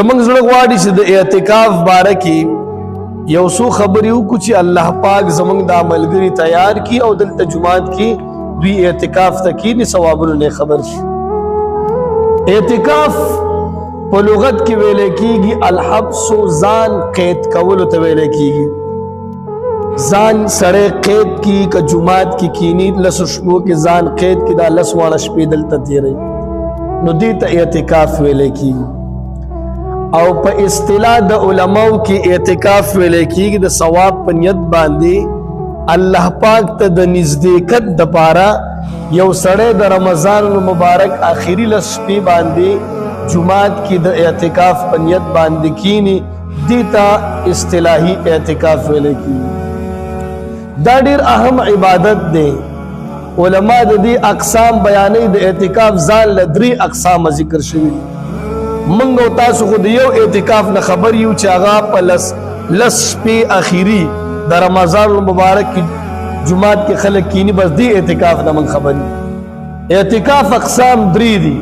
زمونږ زړه غواړي چې د اعتکاف باره کې یو څو خبرې وکړو چې الله پاک زمونږ د عملګري تیار کی او دلته جماعت کې دوی اعتکاف ته کینی ثوابونه نه خبر شي. اعتکاف په لغت کې ویل کېږي الحبس، ځان قید کولو ته ویل کېږي. ځان سړی قید کی که جماعت کې کینی لسو شپو کې ځان قید کی دا لس واړه شپې دلته تیری نو دې ته اعتکاف ویل کېږي. او په اصطلاح د علماو کې اعتکاف ویل کېږي د ثواب په نیت باندې الله پاک ته د نزدېکت دپاره یو سړی د رمضان المبارک آخري لس شپې باندې جماعت کې د اعتکاف په نیت باندې کینی دې ته اصطلاحي اعتکاف ویل کېږي. دا ډېر اهم عبادت دی. علما د دې اقسام بیانوي. د اعتکاف ځان له 3 اقسام ذکر شوي. منګ او تاسو خو د یو اعتکاف نه خبر یو چې هغه په لس شپې اخیری د رمضان المبارک کی جمعات کې خلک کینی بس دی اعتکاف نه من خبر. اعتکاف اقسام 3 دي.